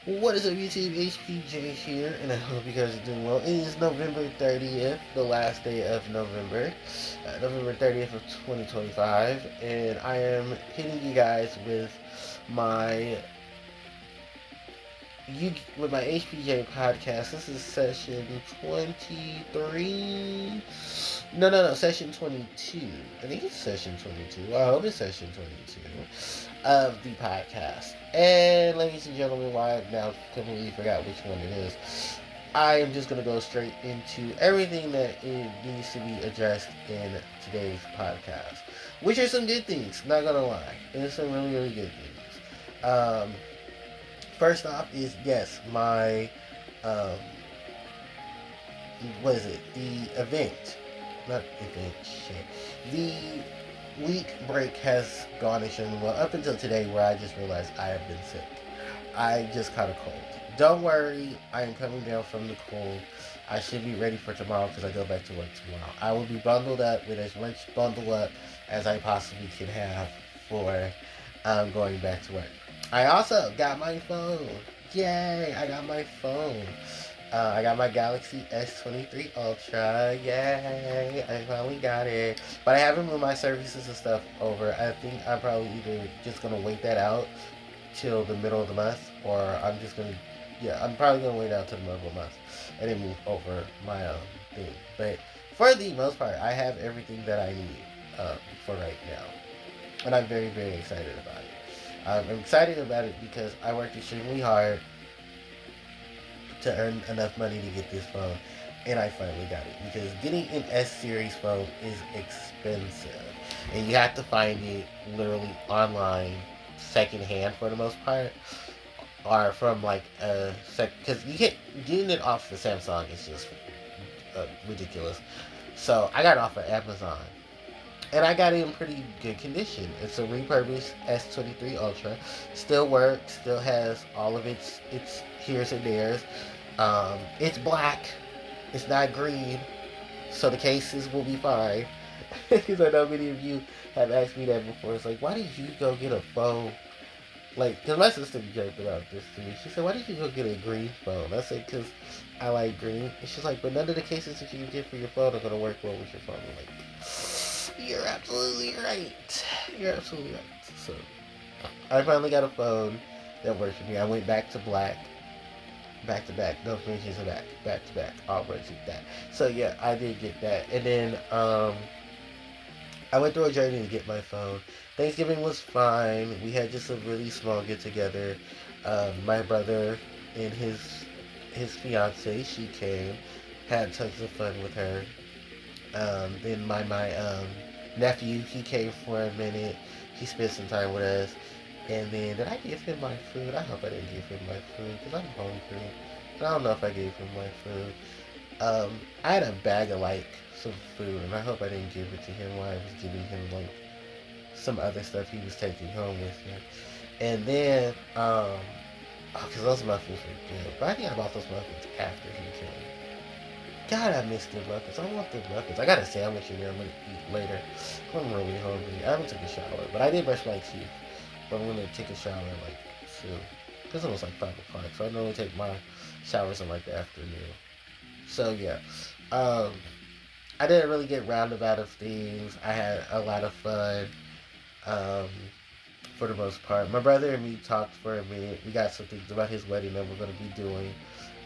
What is up, YouTube? HPJ here, and I hope you guys are doing well. It is November 30th, the last day of November, November 30th of 2025, and I am hitting you guys my with my HPJ podcast. This is session 23. No, session 22. I think it's session 22. I hope it's session 22 of the podcast. And ladies and gentlemen, why I now completely forgot which one it is. I am just going to go straight into everything that it needs to be addressed in today's podcast, which are some good things, not going to lie. It's some really, really good things. First off is, yes, my, um, what is it? The event. Not event, shit. The week break has gone extremely well up until today, where I just realized I have been sick. I just caught a cold. Don't worry, I am coming down from the cold. I should be ready for tomorrow because I go back to work tomorrow. I will be bundled up with as much bundle up as I possibly can have for going back to work. I also got my phone. Yay! I got my phone. I got my Galaxy S23 Ultra. Yay! I finally got it. But I haven't moved my services and stuff over. I think I'm probably either just going to wait that out till the middle of the month, or I'm probably going to wait out till the middle of the month and then move over my thing. But for the most part, I have everything that I need for right now. And I'm very, very excited about it. I'm excited about it because I worked extremely hard to earn enough money to get this phone, and I finally got it. Because getting an S series phone is expensive, and you have to find it literally online, secondhand for the most part, or from like a because you get getting it off of Samsung is just ridiculous. So I got it off of Amazon, and I got it in pretty good condition. It's a refurbished S23 Ultra. Still works. Still has all of its here's and there's. It's black. It's not green. So the cases will be fine. Because I know many of you have asked me that before. It's like, why did you go get a phone? Like, because my sister joked about this to me. She said, why did you go get a green phone? I said, because I like green. And she's like, but none of the cases that you get for your phone are going to work well with your phone. I'm like, you're absolutely right. You're absolutely right. So, I finally got a phone that works for me. I went back to black. Back to back. No mentions of back to back. All works with that. So, yeah, I did get that. And then, I went through a journey to get my phone. Thanksgiving was fine. We had just a really small get together. My brother and his fiance, she came, had tons of fun with her. Then my nephew, he came for a minute. He spent some time with us. And then did I give him my food? I hope I didn't give him my food because I'm hungry. But I don't know if I gave him my food. I had a bag of like some food, and I hope I didn't give it to him while I was giving him like some other stuff he was taking home with him. And then, because those muffins were good, but I think I bought those muffins after he came. God, I missed the muffins. I want the muffins. I got a sandwich in there I'm gonna eat later. I'm really hungry. I haven't took a shower, but I did brush my teeth. But I'm gonna take a shower like soon, because it was like 5 o'clock. So I normally take my showers in like the afternoon. So yeah, um, I didn't really get roundabout of things. I had a lot of fun, um, for the most part. My brother and me talked for a minute. We got some things about his wedding that we're going to be doing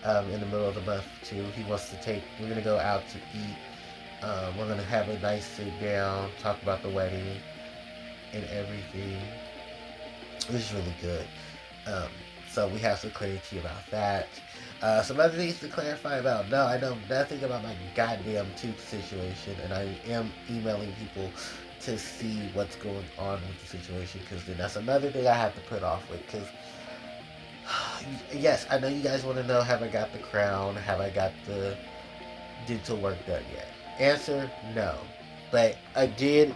in the middle of the month too. He wants to take. We're going to go out to eat. We're going to have a nice sit down, talk about the wedding and everything. It's really good. Um, so we have some clarity about that. Some other things to clarify about. No, I know nothing about my goddamn tooth situation, and I am emailing people to see what's going on with the situation, because then that's another thing I have to put off with. Because yes, I know you guys want to know, have I got the crown? Have I got the dental work done yet? Answer: no. But I did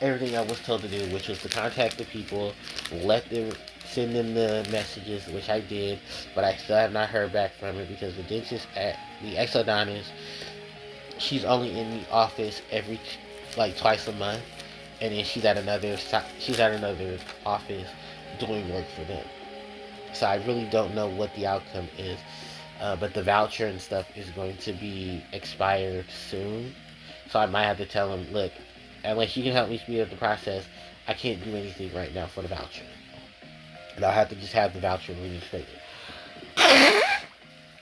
everything I was told to do, which was to contact the people, let them send them the messages, which I did, but I still have not heard back from it because the dentist at the exodontist, she's only in the office every like twice a month, and then she's at another office doing work for them. So I really don't know what the outcome is. But the voucher and stuff is going to be expired soon. So I might have to tell him, look, unless you can help me speed up the process, I can't do anything right now for the voucher. And I'll have to just have the voucher reinstated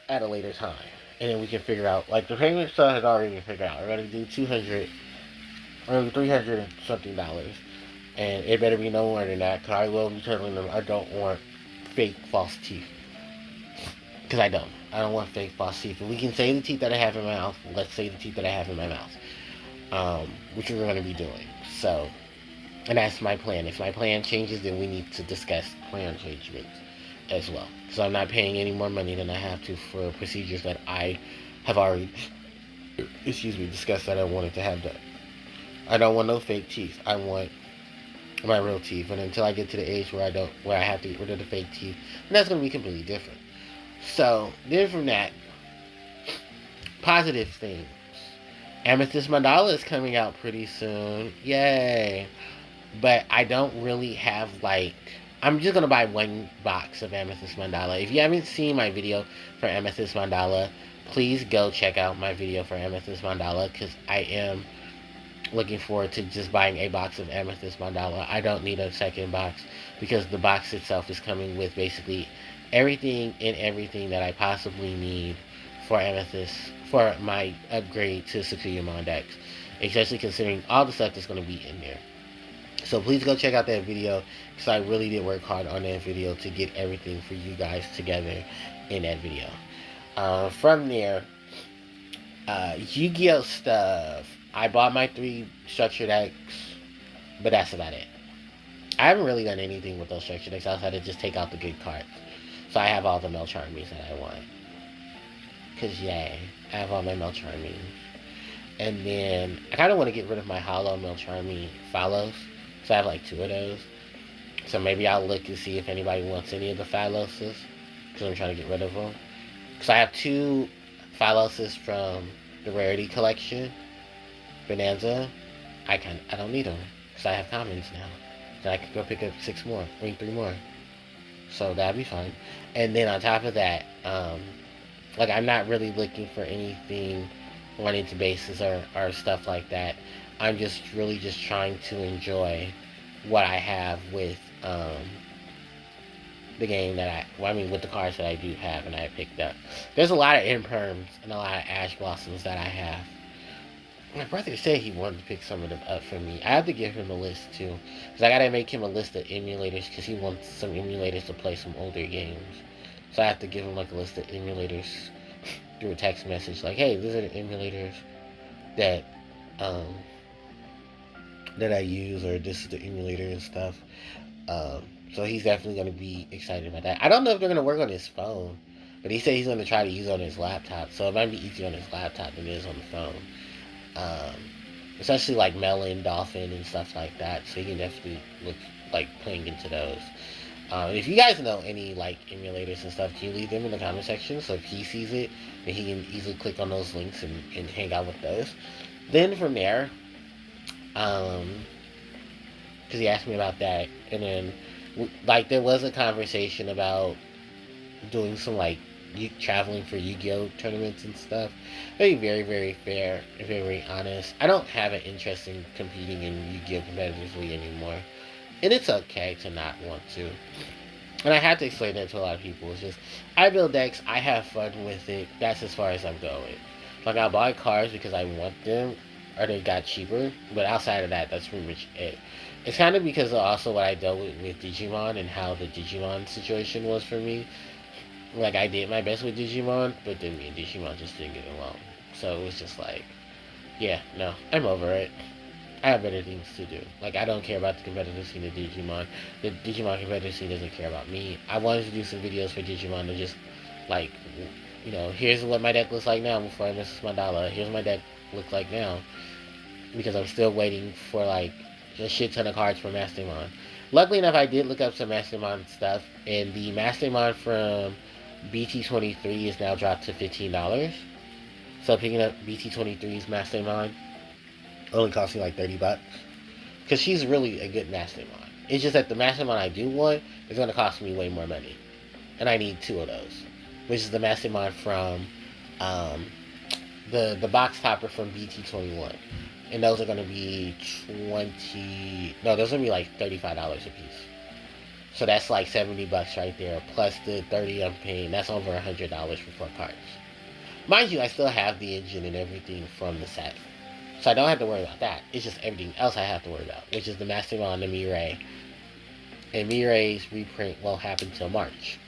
at a later time. And then we can figure out, like, the payment stuff has already been figured out. We're going to do 200 or 300 and something dollars. And it better be no more than that, because I will be telling them I don't want fake false teeth. Because I don't. I don't want fake false teeth. If we can say the teeth that I have in my mouth, let's say the teeth that I have in my mouth. Which we're going to be doing. So, and that's my plan. If my plan changes, then we need to discuss plan changements as well. Because I'm not paying any more money than I have to for procedures that I have already, discussed that I wanted to have done. I don't want no fake teeth. I want my real teeth. And until I get to the age where I have to get rid of the fake teeth, and that's going to be completely different. So, then from that, positive things. Amethyst Mandala is coming out pretty soon. Yay. But I don't really have, I'm just going to buy one box of Amethyst Mandala. If you haven't seen my video for Amethyst Mandala, please go check out my video for Amethyst Mandala, because I am looking forward to just buying a box of Amethyst Mandala. I don't need a second box, because the box itself is coming with basically everything that I possibly need for Amethyst, for my upgrade to Sakuyamon decks, especially considering all the stuff that's going to be in there. So please go check out that video, because I really did work hard on that video to get everything for you guys together in that video. From there, Yu-Gi-Oh stuff. I bought my 3 structure decks, but that's about it. I haven't really done anything with those structure decks outside of just take out the good cards. So I have all the Melcharmies that I want. Because, yay, I have all my Melcharmies. And then, I kind of want to get rid of my hollow Melcharmy Phylos. So I have 2 of those. So maybe I'll look and see if anybody wants any of the Phyloses, because I'm trying to get rid of them. Because I have 2 Phyloses from the Rarity Collection. Bonanza. I don't need them, because I have commons now. So I could go pick up 6 more, bring 3 more. So that'd be fine. And then on top of that, I'm not really looking for anything running to bases or stuff like that. I'm just really just trying to enjoy what I have with the game with the cards that I do have and I picked up. There's a lot of Imperms and a lot of Ash Blossoms that I have. My brother said he wanted to pick some of them up for me. I have to give him a list too, because I gotta make him a list of emulators, because he wants some emulators to play some older games. So I have to give him a list of emulators through a text message, hey, these are the emulators that I use, or this is the emulator and stuff. So he's definitely gonna be excited about that. I don't know if they're gonna work on his phone, but he said he's gonna try to use it on his laptop. So it might be easier on his laptop than it is on the phone. Especially Melon, Dolphin, and stuff like that. So you can definitely look playing into those. If you guys know any emulators and stuff, can you leave them in the comment section? So if he sees it, then he can easily click on those links and hang out with those. Then from there, because he asked me about that, and then there was a conversation about doing some traveling for Yu-Gi-Oh tournaments and stuff. Very, very, very fair and very honest. I don't have an interest in competing in Yu-Gi-Oh competitively anymore, and it's okay to not want to. And I have to explain that to a lot of people. It's just, I build decks, I have fun with it. That's as far as I'm going. I buy cards because I want them, or they got cheaper. But outside of that, that's pretty much it. It's kind of because of also what I dealt with Digimon and how the Digimon situation was for me. I did my best with Digimon, but then me and Digimon just didn't get along. So it was just yeah, no, I'm over it. I have better things to do. I don't care about the competitive scene of Digimon. The Digimon competitive scene doesn't care about me. I wanted to do some videos for Digimon to just, here's what my deck looks like now before I miss my dollar. Here's what my deck looks like now. Because I'm still waiting for, a shit ton of cards for Mastermon. Luckily enough, I did look up some Mastermon stuff, and the Mastermon from BT23 is now dropped to $15. So picking up BT23's Mastermon only cost me $30. Because she's really a good Mastermon. It's just that the Mastermon I do want is going to cost me way more money. and I need 2 of those, which is the Mastermind from um, the box topper from BT21, and those are gonna be those are gonna be like $35 a piece. So that's like $70 right there, plus the 30 I'm paying. That's over $100 for 4 cards. Mind you, I still have the engine and everything from the set, so I don't have to worry about that. It's just everything else I have to worry about, which is the Mastermind, the Mirai, and Mirai's reprint won't happen till March.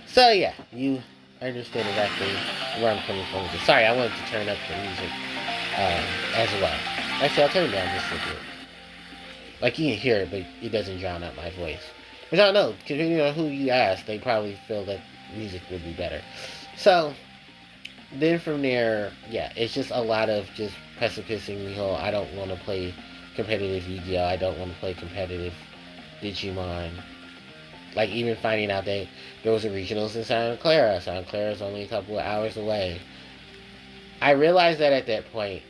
So yeah, you understand exactly where I'm coming from with this. Sorry, I wanted to turn up the music as well. Actually, I'll turn it down just a bit. Like, you can hear it, but it doesn't drown out my voice. Which I don't know, depending on who you ask, they probably feel that music would be better. So, then from there, yeah, it's just a lot of just precipicing the whole, I don't want to play competitive Yu-Gi-Oh! I don't want to play competitive Digimon. Like, even finding out that there was a regionals in Santa Clara. Santa Clara is only a couple of hours away. I realized that at that point,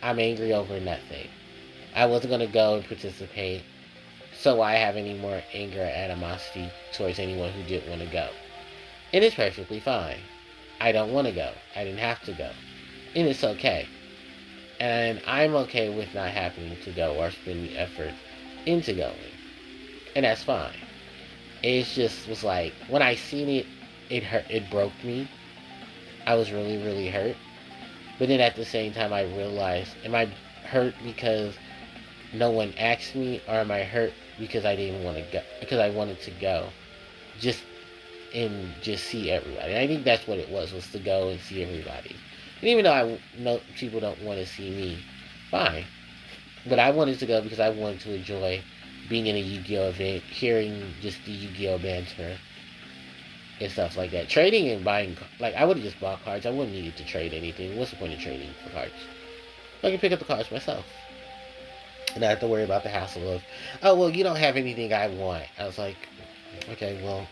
I'm angry over nothing. I wasn't going to go and participate, so why have any more anger or animosity towards anyone who didn't want to go? And it's perfectly fine. I don't want to go. I didn't have to go. And it's okay. And I'm okay with not having to go or spend the effort into going. And that's fine. It just was like, when I seen it, it hurt. It broke me. I was really, really hurt. But then at the same time, I realized, am I hurt because no one asked me, or am I hurt because I didn't want to go? Because I wanted to go, just see everybody. And I think that's what it was to go and see everybody. And even though I know people don't want to see me, fine. But I wanted to go because I wanted to enjoy being in a Yu-Gi-Oh! Event, hearing just the Yu-Gi-Oh! Banter and stuff like that. Trading and buying, like, I would have just bought cards. I wouldn't need to trade anything. What's the point of trading for cards? I can pick up the cards myself. And I have to worry about the hassle of, oh, well, you don't have anything I want. I was like, okay, well,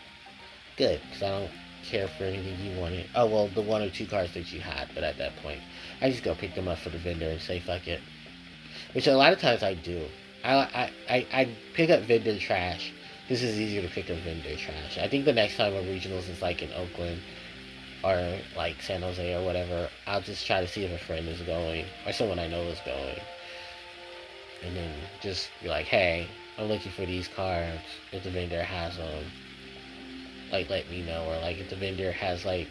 good, because I don't care for anything you wanted. Oh, well, the 1 or 2 cards that you had, but at that point, I just go pick them up for the vendor and say, fuck it. Which a lot of times I do. I pick up vendor trash. This is easier to pick up vendor trash. I think the next time a regionals is like in Oakland or like San Jose or whatever, I'll just try to see if a friend is going or someone I know is going. And then just be like, hey, I'm looking for these cards. If the vendor has them, like, let me know. Or like if the vendor has like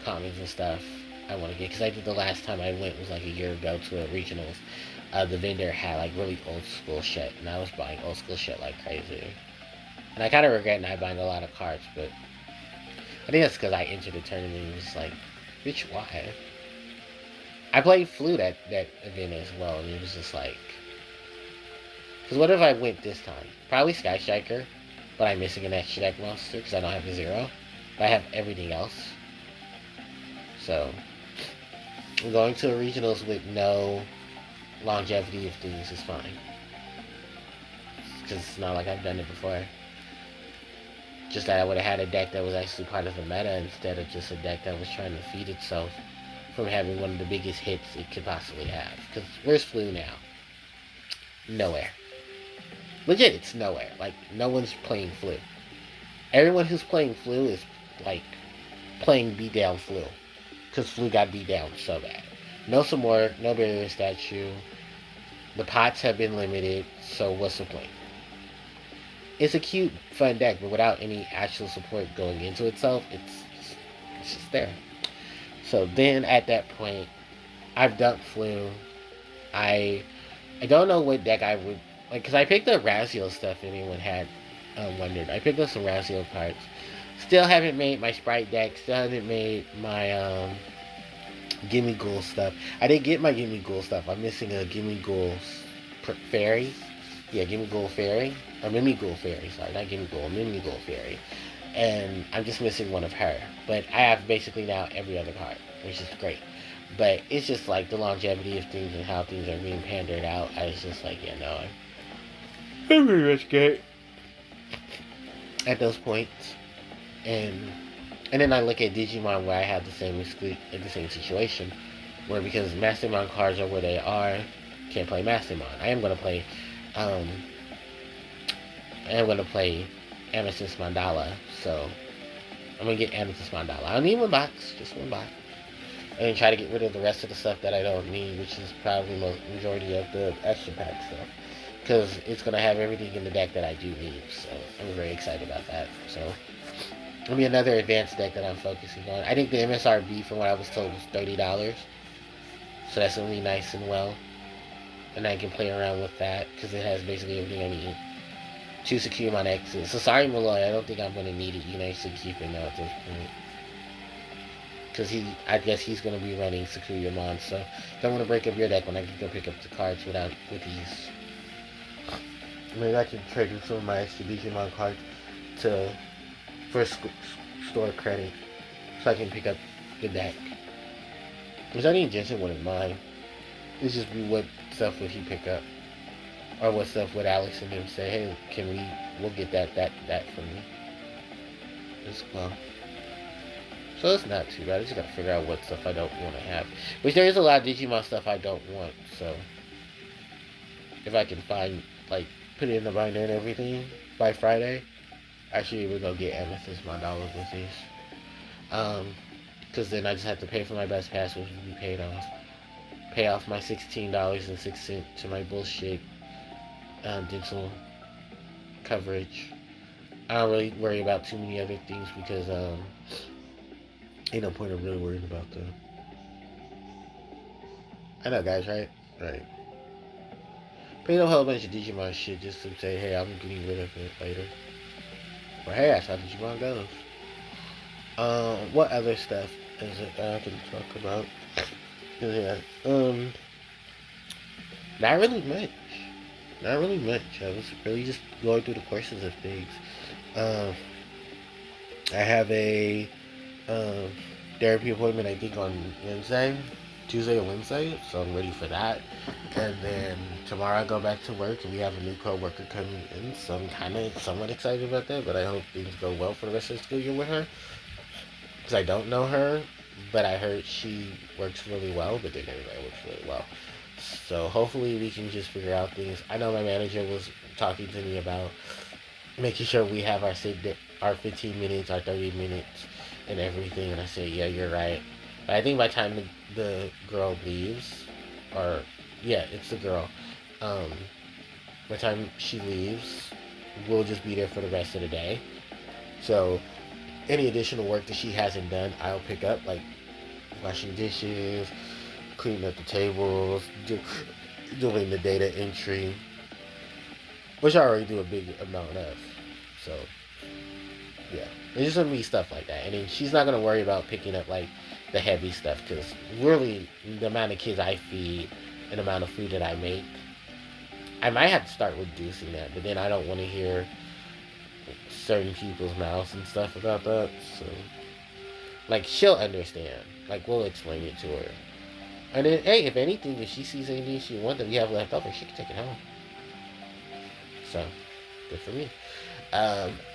comics and stuff I want to get. Because I did the last time I went was like a year ago to a regionals. The vendor had like really old school shit, and I was buying old school shit like crazy. And I kind of regret not buying a lot of cards, but I think that's because I entered the tournament and was like, bitch, why? I played flute at that event as well, and it was just like, because what if I went this time? Probably Sky Striker, but I'm missing an extra deck monster because I don't have a 0, but I have everything else. So I'm going to a regionals with no longevity of things is fine, because it's not like I've done it before. Just that I would have had a deck that was actually part of the meta instead of just a deck that was trying to feed itself from having one of the biggest hits it could possibly have. Because where's Flu now? Nowhere. Legit, it's nowhere. Like, no one's playing Flu. Everyone who's playing Flu is like playing beat down Flu, because Flu got beat down so bad. No support, no barrier statue. The pots have been limited, so what's the point? It's a cute, fun deck, but without any actual support going into itself, it's just there. So then, at that point, I've dumped Flu. I don't know what deck I would, like, because I picked up Razio stuff, if anyone had wondered. I picked up some Razio cards. Still haven't made my Sprite deck, still haven't made my Gimme Ghoul stuff. I didn't get my Gimme Ghoul stuff. I'm missing a Gimme Ghoul Fairy. Yeah, Gimme Ghoul Fairy. Or Mimi Ghoul Fairy, sorry. Not Gimme Ghoul, Mimi Ghoul Fairy. And I'm just missing one of her. But I have basically now every other card, which is great. But it's just like the longevity of things and how things are being pandered out. I was just like, yeah, no, I'm pretty much good at those points. And then I look at Digimon where I have the same situation, where because Mastermind cards are where they are, can't play Mastermind. I am going to play And I'm gonna play Amethyst Mandala. So I'm gonna get Amethyst Mandala. I need one box, just one box. And then try to get rid of the rest of the stuff that I don't need, which is probably the majority of the extra pack stuff. Because it's going to have everything in the deck that I do need. So I'm very excited about that. So it'll be another advanced deck that I'm focusing on. I think the MSRP from what I was told was $30. So that's going to be nice and well. And I can play around with that because it has basically everything I need to secure my exit. So sorry, Malloy, I don't think I'm going to need it. You know, to keep it now at this point. Because I guess he's going to be running Secure Your Mon. So don't want to break up your deck when I can go pick up the cards with ease. Maybe I can trade some of my extra Digimon cards for store credit so I can pick up the deck. Because I think Jensen wouldn't mind. It's just what stuff would he pick up? Or what stuff would Alex and them say, hey, we'll get that from you. It's cool. So it's not too bad. I just gotta figure out what stuff I don't want to have. Which there is a lot of Digimon stuff I don't want, so if I can find, put it in the binder and everything by Friday, I should be able to go get Amethyst Mandala with these. Because then I just have to pay for my best pass, which will be paid off. Pay off my $16.06 to my bullshit dental coverage. I don't really worry about too many other things because ain't no point of really worrying about that. I know, guys, right? Right. Pay a whole bunch of Digimon shit just to say, hey, I'm getting rid of it later. Or hey, that's how Digimon goes. What other stuff is it that I can talk about? Yeah. Not really much. Not really much. I was really just going through the courses of things. I have a therapy appointment, I think, on Tuesday or Wednesday, so I'm ready for that. And then tomorrow I go back to work, and we have a new co-worker coming in, so I'm somewhat excited about that, but I hope things go well for the rest of the school year with her, because I don't know her, but I heard she works really well, but then everybody works really well. So hopefully we can just figure out things. I know my manager was talking to me about making sure we have our 15 minutes, our 30 minutes, and everything, and I said, yeah, you're right. But I think by the time the girl leaves, it's the girl, by the time she leaves, we'll just be there for the rest of the day. So any additional work that she hasn't done, I'll pick up, like washing dishes, cleaning up the tables, doing the data entry, which I already do a big amount of. So yeah, it's just gonna be stuff like that, and then she's not gonna worry about picking up the heavy stuff, because really the amount of kids I feed and the amount of food that I make, I might have to start reducing that, but then I don't want to hear certain people's mouths and stuff about that. So she'll understand, we'll explain it to her, and then hey, if anything, if she sees anything she wants that we have left over, she can take it home. So good for me.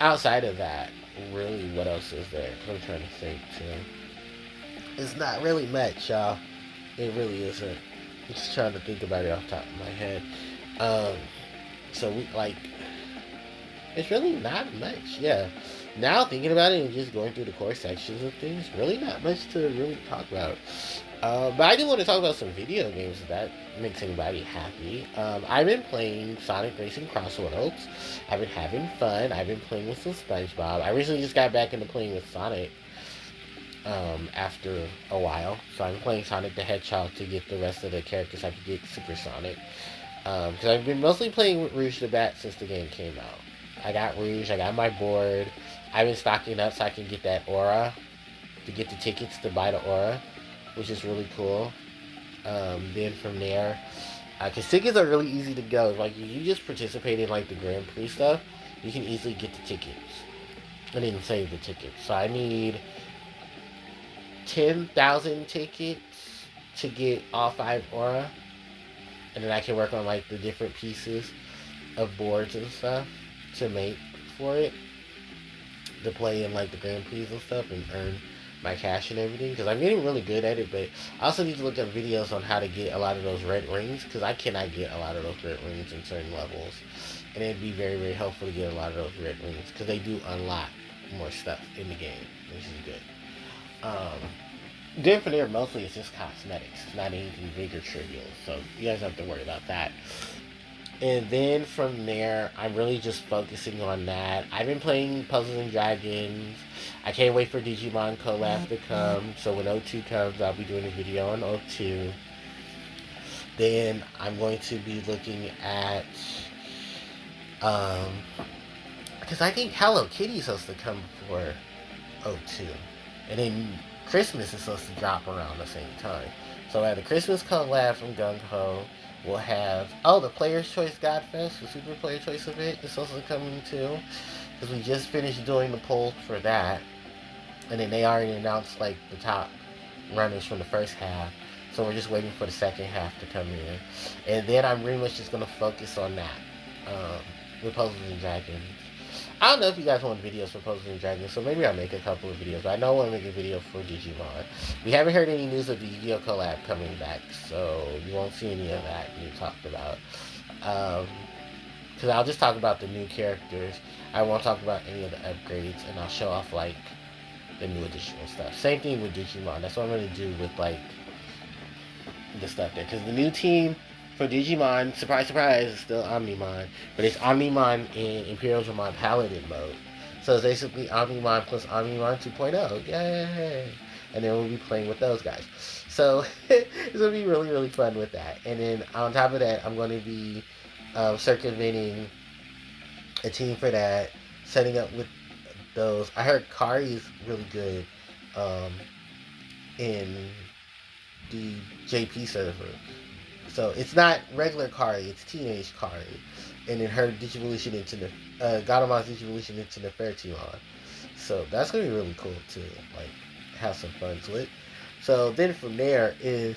Outside of that, really, what else is there? I'm trying to think too. It's not really much, y'all. It really isn't. I'm just trying to think about it off the top of my head. So we it's really not much. Yeah. Now thinking about it and just going through the core sections of things, really not much to really talk about. But I do want to talk about some video games that makes anybody happy. I've been playing Sonic Racing Cross Worlds. I've been having fun. I've been playing with some SpongeBob. I recently just got back into playing with Sonic after a while. So I'm playing Sonic the Hedgehog to get the rest of the characters I could get Super Sonic. Because I've been mostly playing with Rouge the Bat since the game came out. I got Rouge, I got my board. I've been stocking up so I can get that aura, to get the tickets to buy the aura, which is really cool. Then from there, because tickets are really easy to go. You just participate in the Grand Prix stuff, you can easily get the tickets and then save the tickets. So I need 10,000 tickets to get all 5 aura, and then I can work on the different pieces of boards and stuff to make for it, to play in the Grand Prix and stuff and earn my cash and everything, because I'm getting really good at it, but I also need to look up videos on how to get a lot of those red rings, because I cannot get a lot of those red rings in certain levels, and it'd be very, very helpful to get a lot of those red rings, because they do unlock more stuff in the game, which is good. Then from there, mostly it's just cosmetics, not anything big or trivial, so you guys don't have to worry about that. And then from there, I'm really just focusing on that. I've been playing Puzzles and Dragons. I can't wait for Digimon Collab to come. So when O2 comes, I'll be doing a video on O2. Then I'm going to be looking at, because I think Hello Kitty is supposed to come before O2. And then Christmas is supposed to drop around the same time. So at the Christmas collab from Gung Ho, we'll have, the Player's Choice Godfest, the Super Player Choice event is also coming too. Because we just finished doing the poll for that. And then they already announced like the top runners from the first half. So we're just waiting for the second half to come in. And then I'm pretty much just going to focus on that. With Puzzles and Dragons. I don't know if you guys want videos for Puzzles and Dragons, so maybe I'll make a couple of videos. But I know I want to make a video for Digimon. We haven't heard any news of the Yu-Gi-Oh! Collab coming back, so you won't see any of that being talked about. Because I'll just talk about the new characters. I won't talk about any of the upgrades, and I'll show off, like, the new additional stuff. Same thing with Digimon. That's what I'm going to do with, like, the stuff there. Because the new team for Digimon, surprise, surprise, is still Omnimon. But it's Omnimon in Imperial Dramon Paladin mode. So it's basically Omnimon plus Omnimon 2.0. Yay! And then we'll be playing with those guys. So it's going to be really, really fun with that. And then on top of that, I'm going to be circumventing a team for that. Setting up with those. I heard Kari is really good in the JP server. So it's not regular Kari, it's teenage Kari. And then her Digivolution into the Gatomon's Digivolution into the Fairtimon. So that's gonna be really cool to like have some fun with. So then from there is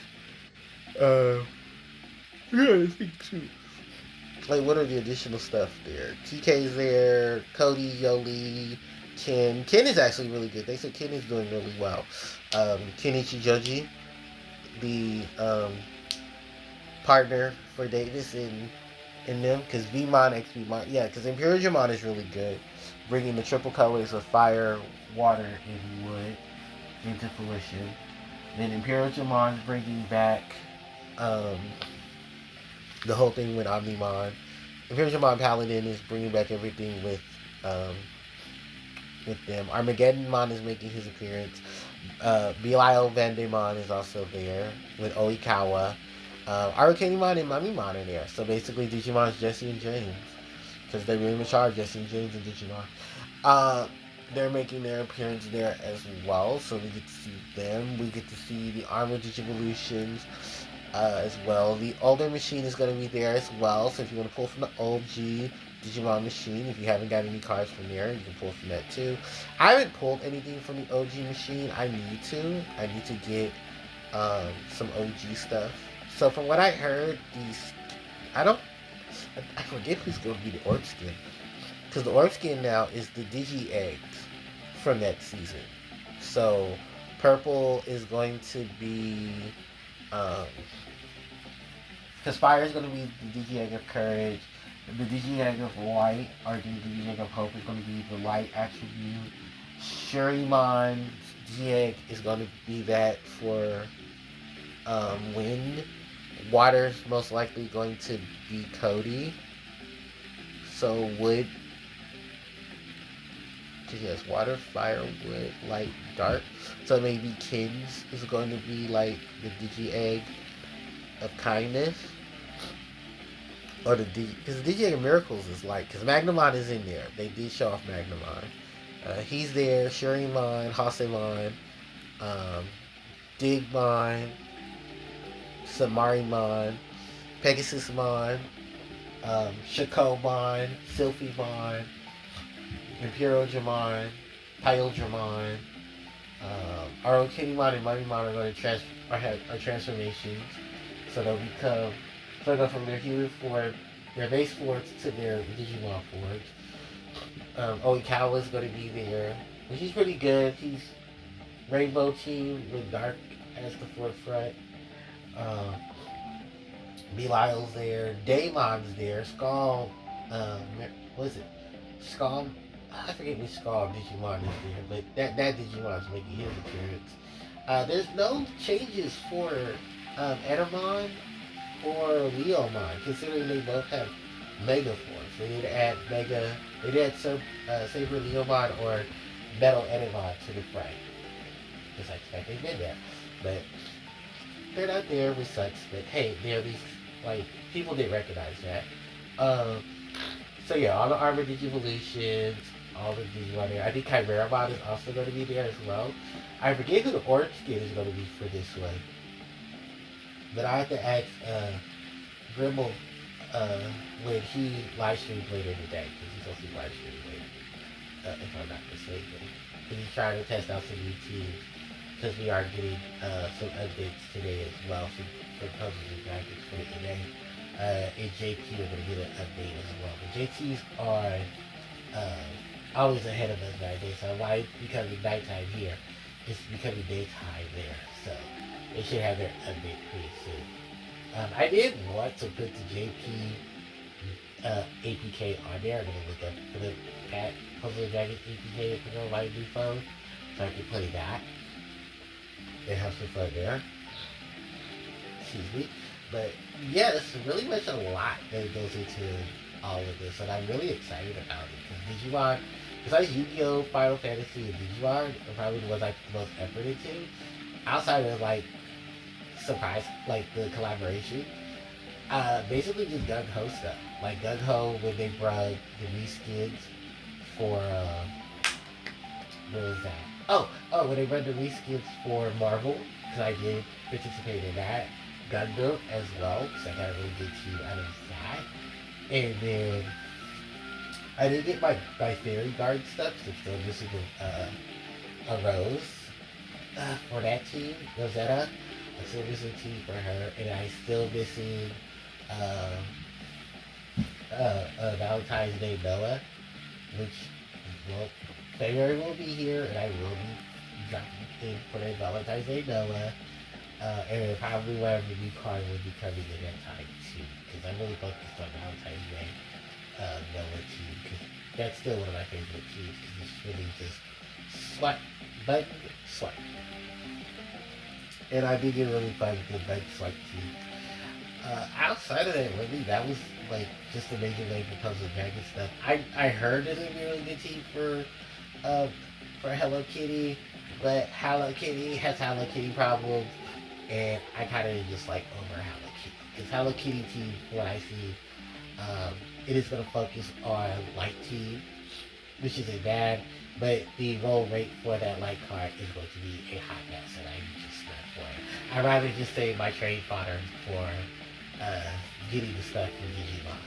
like what are the additional stuff there? TK's there, Cody, Yoli, Ken. Ken is actually really good. They said Ken is doing really well. Kenichi Joji, the partner for Davis in them, because Vmon X Vmon, because Imperial Dramon is really good, bringing the triple colors of fire, water, and wood into fruition. Then Imperial Dramon is bringing back the whole thing with Omnimon. Imperial Dramon Paladin is bringing back everything with them. Armageddonmon is making his appearance. Belial Vandemon is also there with Oikawa. Arukenimon and Mamimon are there. So basically Digimon's Jesse and James. Because they really much are Jesse and James and Digimon. They're making their appearance there as well. So we get to see them. We get to see the Armored Digivolutions as well. The older machine is going to be there as well. So if you want to pull from the OG Digimon machine, if you haven't got any cards from there, you can pull from that too. I haven't pulled anything from the OG machine. I need to get some OG stuff. So from what I heard, I forget who's going to be the Orb Skin. Because the Orb Skin now is the Digi Eggs from that season. So purple is going to be, because fire is going to be the Digi Egg of Courage. The Digi Egg of Light, or the Digi Egg of Hope, is going to be the Light attribute. Shurimon's Digi Egg is going to be that for Wind. Water's most likely going to be Cody. So wood. Yes, water, fire, wood, light, dark. So maybe Kins is going to be like the Digi Egg of Kindness. Or because the Digi Egg of Miracles is like, because Magnamon is in there. They did show off Magnamon. He's there. Shurimon, Hasemon, Digmon, Samarimon, Pegasusmon, Shakomon, Sylphimon, Imperial Dramon, Pyle Dramon, Arukenimon and Mamimon are going to are transformations. So they'll become, so they'll go from their human form, their base forms to their Digimon forms. Oikawa is going to be there, which is pretty good. Rainbow Team with Dark as the forefront. Um, Belial's there. Damon's there. Skull. What is it? Skull. I forget which Skull Digimon is there, but that Digimon is making his appearance. There's no changes for Etamon or Leomon, considering they both have Mega Force. They did add Mega. They did add Saber Leomon or Metal Etamon to the fray. Because I expect they've been there, but they're not there, which sucks. But hey, they're at least like people did recognize that. Um, so yeah, all the Armor Digivolutions, all the Digimon there. I think Chimeramon is also going to be there as well. I forget who the orange skin is going to be for this one, but I have to ask Grimmel when he live streams later today, because he's supposed to be live streaming later, if I'm not mistaken. Because he's trying to test out some new teams, because we are getting some updates today as well for Puzzles and Dragons for today. And JP are going to get an update as well. But JTs are always ahead of us nowadays, so why it's becoming nighttime here, it's becoming daytime there. So they should have their update pretty soon. I did want to put the JP APK on there. I'm going to look up for the Puzzle and Dragons APK if we're going to buy a new phone, so I can play that. It has some fun there. Excuse me. But yeah, there's really much a lot that goes into all of this, and I'm really excited about it. Because Digimon, besides Yu-Gi-Oh!, Final Fantasy, and Digimon, are probably the ones I put the most effort into. Outside of like surprise, like the collaboration, basically just gung ho stuff. Like gung ho when they brought the reskins for what was that? Oh, when they brought the reskins for Marvel, because I did participate in that. Gundam as well, because I got a really good team out of that. And then I did get my Fairy Guard stuff, so still missing a Rose for that team, Rosetta. I'm still missing a team for her, and I'm still missing Valentine's Day Noah, which well, February will be here, and I will be dropping in for that Valentine's Day Noah. And probably whatever new card will be coming in that time too, because I'm really focused on Valentine's Day Noah team, because that's still one of my favorite teams, because it's really just swipe, button, swipe. And I think it really fun with the button swipe team. Outside of that, really, that was like just a major name for Puzzle Dragon stuff. I heard there's gonna be a really good team for Hello Kitty, but Hello Kitty has Hello Kitty problems. And I kind of just like over Hello Kitty. Because Hello Kitty team, what I see, it is going to focus on light team, which isn't bad. But the roll rate for that light card is going to be a hot mess, and I'm just not for it. I'd rather just save my trade fodder for getting the stuff from Digimon,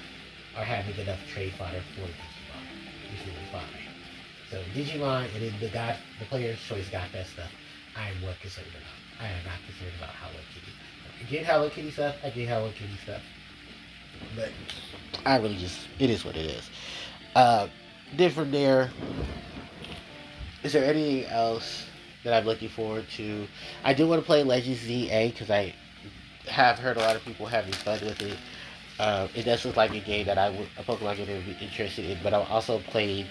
or having enough trade fodder for Digimon, which will be fine. So Digimon, and then the player's choice got that stuff, I'm more concerned about. I am not concerned about Hello Kitty. I get Hello Kitty stuff, I get Hello Kitty stuff. But I really just, it is what it is. Then from there, is there anything else that I'm looking forward to? I do want to play Legends ZA, because I have heard a lot of people having fun with it. It does look like a game that a Pokemon game that would be interested in, but I'm also playing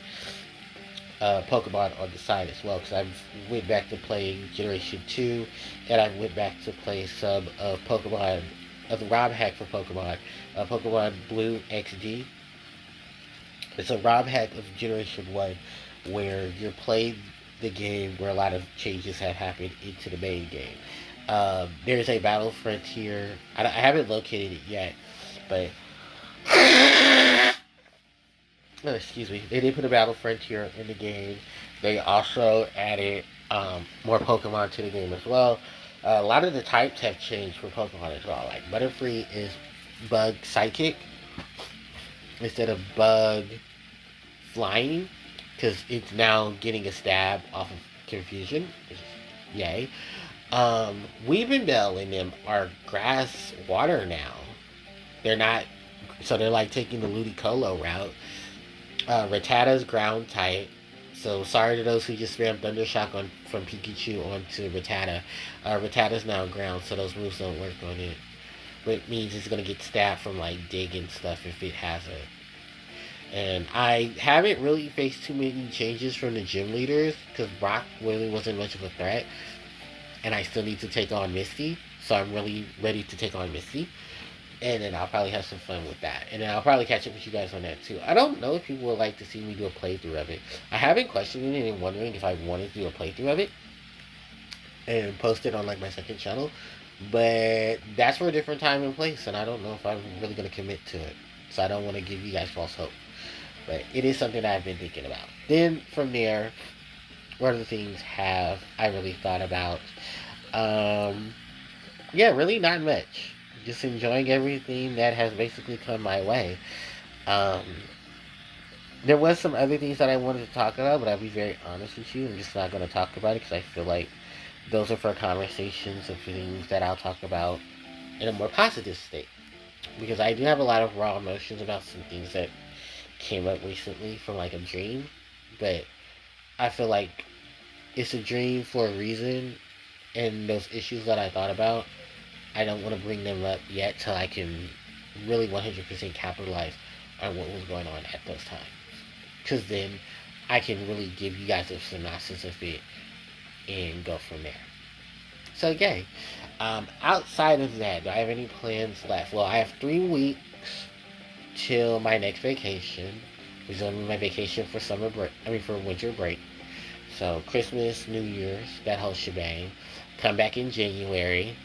Pokemon on the side as well, because I went back to playing Generation 2, and I went back to play some of Pokemon, of the ROM hack for Pokemon, Pokemon Blue XD. It's a ROM hack of Generation 1, where you're playing the game where a lot of changes have happened into the main game. There's a Battle Frontier, I haven't located it yet, but oh, excuse me. They did put a Battle Frontier in the game. They also added more Pokemon to the game as well. A lot of the types have changed for Pokemon as well. Like Butterfree is Bug Psychic instead of Bug Flying, because it's now getting a stab off of Confusion. Yay. Weavendale and them are Grass Water now. They're not, so they're like taking the Ludicolo route. Rattata's ground type, So sorry to those who just spammed Thundershock from Pikachu onto Rattata. Rattata's now ground, so those moves don't work on it. Which means it's gonna get stabbed from like dig and stuff if it has it. And I haven't really faced too many changes from the gym leaders because Brock really wasn't much of a threat, and I still need to take on Misty, so I'm really ready to take on Misty. And then I'll probably have some fun with that. And then I'll probably catch up with you guys on that too. I don't know if people would like to see me do a playthrough of it. I have been questioning it and wondering if I wanted to do a playthrough of it and post it on like my second channel. But that's for a different time and place, and I don't know if I'm really going to commit to it. So I don't want to give you guys false hope. But it is something that I've been thinking about. Then from there, what other things have I really thought about? Yeah, really not much. Just enjoying everything that has basically come my way. Um, there was some other things that I wanted to talk about, but I'll be very honest with you. I'm just not going to talk about it because I feel like those are for conversations of things that I'll talk about in a more positive state. Because I do have a lot of raw emotions about some things that came up recently from like a dream. But I feel like it's a dream for a reason. And those issues that I thought about, I don't want to bring them up yet till I can really 100% capitalize on what was going on at those times. Because then I can really give you guys a synopsis of it and go from there. So, yay. Outside of that, do I have any plans left? Well, I have 3 weeks till my next vacation, which is only my vacation for for winter break. So, Christmas, New Year's, that whole shebang. Come back in January.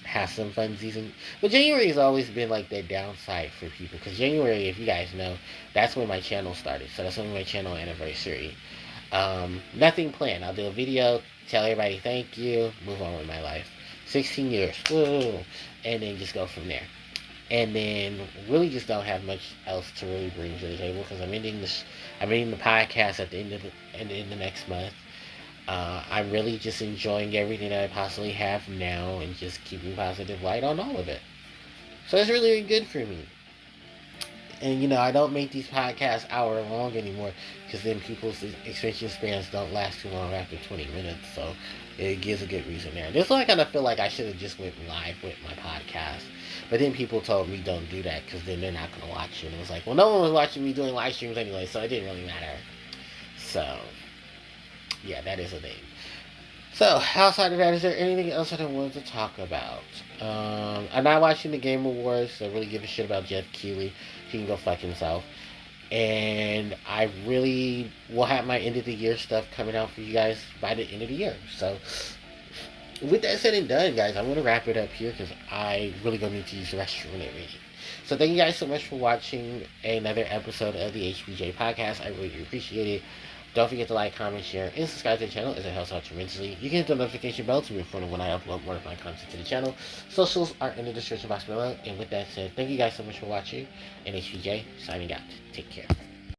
Have some fun season. But January has always been like the downside for people. Because January, if you guys know, that's when my channel started. So that's when my channel anniversary. Nothing planned. I'll do a video, tell everybody thank you, move on with my life. 16 years. Woo! And then just go from there. And then really just don't have much else to really bring to the table because I'm ending the podcast at the end of the next month. I'm really just enjoying everything that I possibly have now and just keeping positive light on all of it. So it's really good for me. And I don't make these podcasts hour long anymore because then people's attention spans don't last too long after 20 minutes. So it gives a good reason there. This one I kind of feel like I should have just went live with my podcast. But then people told me don't do that because then they're not going to watch it. And it was like, well, no one was watching me doing live streams anyway, so it didn't really matter. So, yeah, that is a thing. So, outside of that, is there anything else that I wanted to talk about? I'm not watching the Game Awards, so I really give a shit about Jeff Keighley. He can go fuck himself. And I really will have my end of the year stuff coming out for you guys by the end of the year. So, with that said and done, guys, I'm going to wrap it up here because I really going to need to use the restroom and everything. So thank you guys so much for watching another episode of the HPJ Podcast. I really appreciate it. Don't forget to like, comment, share, and subscribe to the channel as it helps out tremendously. You can hit the notification bell to be informed when I upload more of my content to the channel. Socials are in the description box below. And with that said, thank you guys so much for watching. And HPJ signing out. Take care.